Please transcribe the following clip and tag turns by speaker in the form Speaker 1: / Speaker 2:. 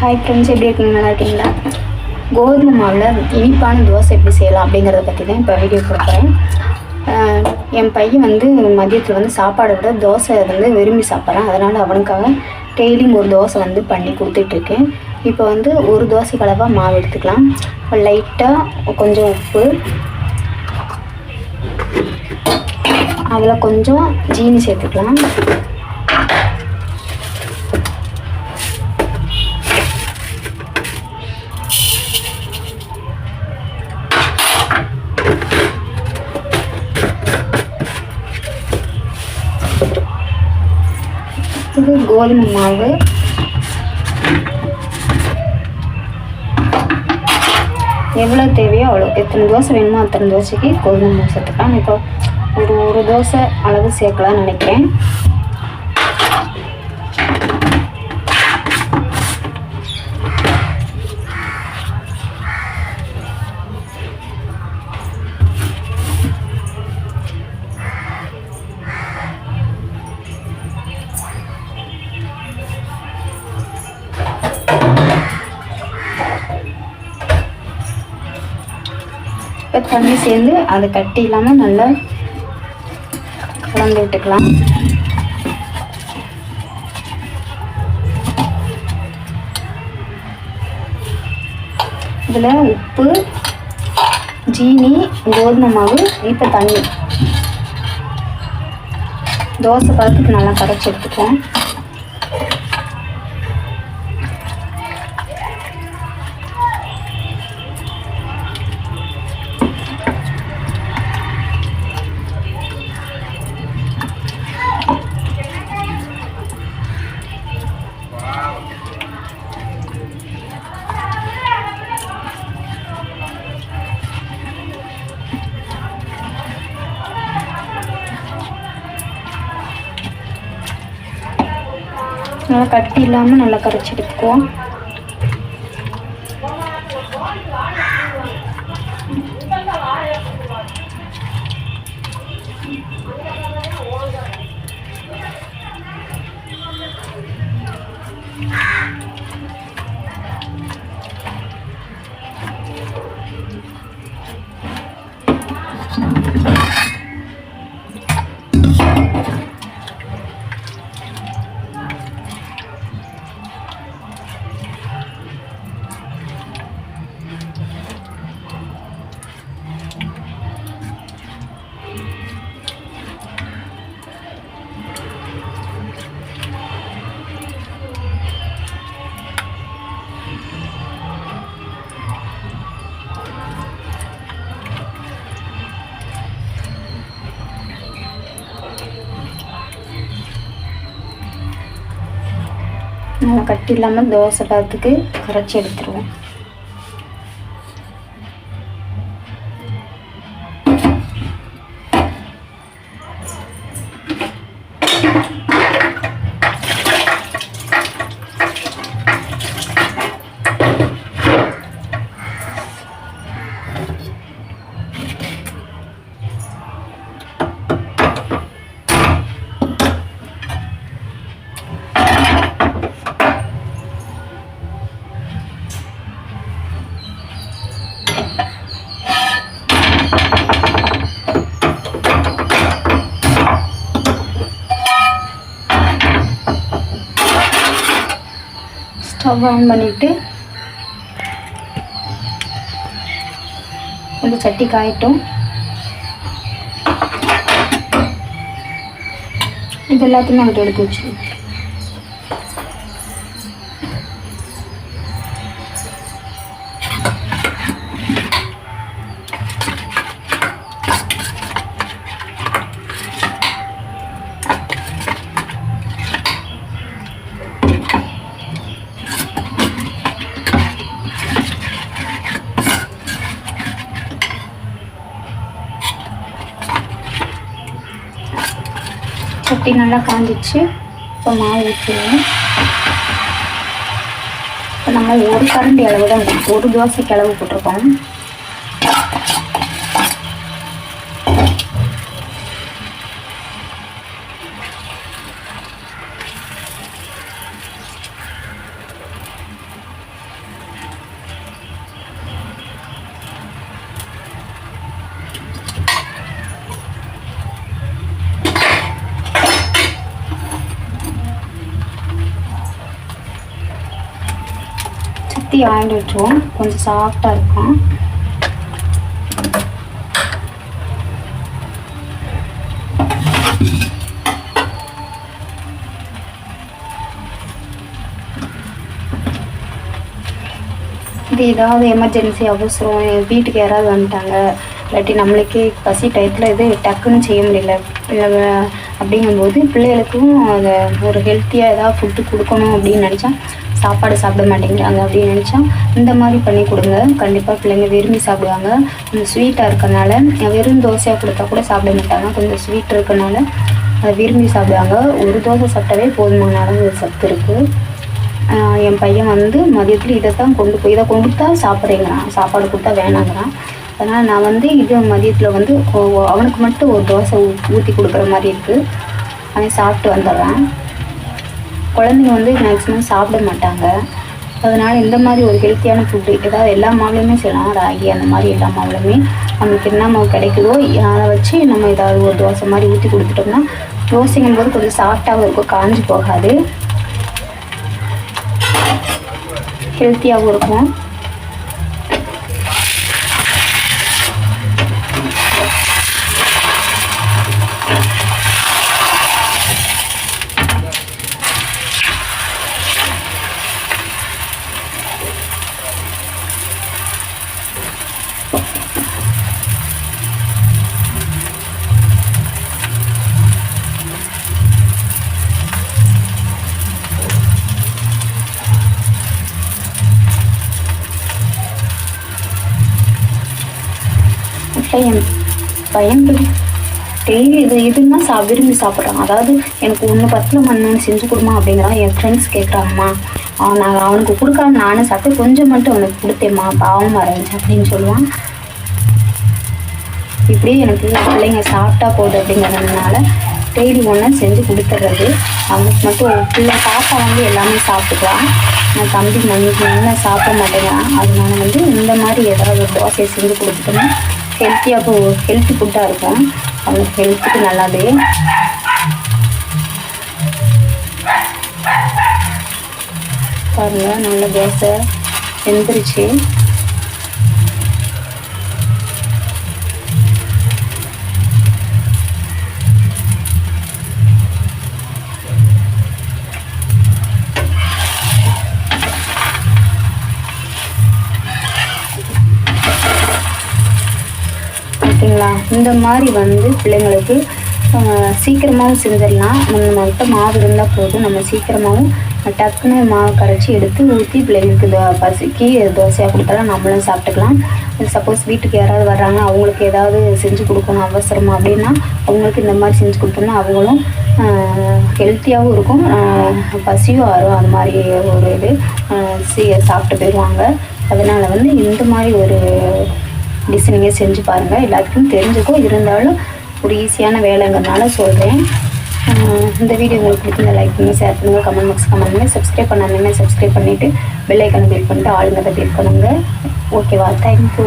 Speaker 1: Hi friends, எப்படி இருக்கீங்க? நல்லா இருக்கீங்களா? கோதுமை மாவில் இனிப்பான தோசை எப்படி செய்யலாம் அப்படிங்கிறத பற்றி தான் இப்போ வீடியோ கொடுக்குறேன். என் பையன் மதியத்தில் சாப்பாடை விட தோசை விரும்பி சாப்பிட்றான். அதனால் அவனுக்காக டெய்லியும் ஒரு தோசை பண்ணி கொடுத்துட்ருக்கேன். இப்போ ஒரு தோசை அளவாக மாவு எடுத்துக்கலாம். லைட்டாக கொஞ்சம் உப்பு, அதில் கொஞ்சம் ஜீனி சேர்த்துக்கலாம். இது கோதுமை மாவு. எவ்வளோ தேவையோ அவ்வளோ, எத்தனை தோசை வேணுமோ அத்தனை தோசைக்கு கோதுமை மாவு சேர்த்துக்கலாம். இப்போ ஒரு தோசை அளவு சேர்க்கலாம்னு நினைக்கிறேன். இப்போ தண்ணி சேர்ந்து அதை கட்டி இல்லாமல் நல்லா கலந்து விட்டுக்கலாம். இதில் உப்பு, ஜீனி, கோதுமை மாவு, இப்போ தண்ணி, தோசை பழத்துக்கு நல்லா கரைச்சி எடுத்துக்குவோம். நல்லா கட்டி இல்லாமல் நல்லா கரைச்சி எடுத்துக்குவோம். நல்லா கட்டி இல்லாமல் தோசை பழத்துக்கு கரைச்சி எடுத்துருவோம். ஸ்டவ் ஆன் பண்ணிவிட்டு இந்த சட்டி காயட்டும். இது எல்லாத்தையுமே அங்கிட்ட எடுத்து வச்சுருவோம். சட்டி நல்லா காஞ்சிச்சு. இப்போ மாவு ஊற்றிடுவோம். இப்போ நம்ம ஒரு கரண்டி அளவு தான், ஒரு தோசைக்கு அளவு போட்டிருக்கோம். சுற்றி ஆயில் வச்சுருவோம், கொஞ்சம் சாஃப்டாக இருக்கும். இது ஏதாவது எமர்ஜென்சி அவசரம், வீட்டுக்கு யாராவது வந்துட்டாங்க, இல்லாட்டி நம்மளுக்கே பசி டயத்தில் இது டக்குன்னு செய்ய முடியல இல்லை அப்படிங்கும்போது பிள்ளைகளுக்கும் அதை ஒரு ஹெல்த்தியாக ஏதாவது ஃபுட்டு கொடுக்கணும் அப்படின்னு நினச்சா, சாப்பாடு சாப்பிட மாட்டேங்கிறாங்க அப்படின்னு நினச்சா இந்த மாதிரி பண்ணி கொடுங்க. கண்டிப்பாக பிள்ளைங்க விரும்பி சாப்பிடுவாங்க. கொஞ்சம் ஸ்வீட்டாக இருக்கனால வெறும் தோசையாக கொடுத்தா கூட சாப்பிட மாட்டாங்க. கொஞ்சம் ஸ்வீட் இருக்கனால அதை விரும்பி சாப்பிடுவாங்க. ஒரு தோசை சாப்பிட்டாவே போதுமான அளவு சத்து இருக்குது. என் பையன் வந்து மதியத்தில் இதை தான் இதை கொடுத்தா சாப்பிட்றேங்கிறான், சாப்பாடு கொடுத்தா வேணாங்கிறான். அதனால் நான் இது மதியத்தில் அவனுக்கு மட்டும் ஒரு தோசை ஊற்றி கொடுக்குற மாதிரி இருக்குது. அவன் சாப்பிட்டு வந்துடுறான். குழந்தைங்க மேக்ஸிமம் சாப்பிட மாட்டாங்க. அதனால் இந்த மாதிரி ஒரு ஹெல்த்தியான ஃபுட்டு ஏதாவது எல்லா மாவுலையுமே செய்யலாம். ராகி அந்த மாதிரி எல்லா மாவுலையுமே நம்மளுக்கு என்ன மாவு கிடைக்குதோ அதை வச்சு நம்ம ஏதாவது ஒரு தோசை மாதிரி ஊற்றி கொடுத்துட்டோம்னா தோசைங்கும் போது கொஞ்சம் சாஃப்டாகவும் இருக்கும், காஞ்சி போகாது, ஹெல்த்தியாகவும் இருக்கும். என் பையன் டெய்லி இதுன்னா விரும்பி சாப்பிட்றான். அதாவது எனக்கு 1 10 செஞ்சு கொடுமா அப்படிங்கிறான். என் ஃப்ரெண்ட்ஸ் கேட்குறாங்கம்மா, நான் அவனுக்கு கொடுக்காம நானும் சாப்பிட்டு கொஞ்சம் மட்டும் அவனுக்கு கொடுத்தேம்மா, பாவமாக இருந்துச்சு அப்படின்னு சொல்லுவான். இப்படியே எனக்கு பிள்ளைங்க சாப்பிட்டா போகுது அப்படிங்கிறதுனால டெய்லி ஒன்று செஞ்சு கொடுத்துட்றது. அவனுக்கு மட்டும் பிள்ளை பாப்பா எல்லாமே சாப்பிட்டுக்கலாம். நான் தம்பி நல்லா சாப்பிட மாட்டேங்கிறான். அதனால இந்த மாதிரி ஏதாவது ஒரு தோசையை செஞ்சு கொடுத்துட்டோம்னா ஹெல்த்தி ஃபுட்டாக இருக்கும், அவனுக்கு ஹெல்த்துக்கு நல்லாது. பாருங்கள், நல்ல தோசை வெந்துருச்சு. ஓகேங்களா? இந்த மாதிரி பிள்ளைங்களுக்கு சீக்கிரமாகவும் செஞ்சிடலாம். நம்மகிட்ட மாவு இருந்தால் போதும், நம்ம சீக்கிரமாகவும் டக்குன்னு மாவு கரைச்சி எடுத்து ஊற்றி பிள்ளைங்களுக்கு பசிக்கு தோசையாக கொடுத்தாலும் நம்மளும் சாப்பிட்டுக்கலாம். சப்போஸ் வீட்டுக்கு யாராவது வர்றாங்க, அவங்களுக்கு ஏதாவது செஞ்சு கொடுக்கணும் அவசரமாக அப்படின்னா அவங்களுக்கு இந்த மாதிரி செஞ்சு கொடுத்தோம்னா அவங்களும் ஹெல்த்தியாகவும் இருக்கும், பசியும் வரும். அந்த மாதிரி ஒரு சாப்பிட்டு போயிடுவாங்க. அதனால் இந்த மாதிரி ஒரு டிஷ் நீங்கள் செஞ்சு பாருங்கள். எல்லாத்துக்கும் தெரிஞ்சுக்கும், இருந்தாலும் ஒரு ஈஸியான வேலைங்கிறதுனால சொல்கிறேன். இந்த வீடியோ உங்களுக்கு பிடிச்சிருந்தா லைக் பண்ணி ஷேர் பண்ணுங்கள், கமெண்ட் பாக்ஸ் கமெண்ட் பண்ணுங்கள். சப்ஸ்கிரைப் பண்ணாமல் சப்ஸ்கிரைப் பண்ணிவிட்டு பெல் ஐக்கானை கிளிக் பண்ணிட்டு ஆளுங்கிறத கிளிக் பண்ணுங்கள். ஓகேவா? தேங்க்யூ.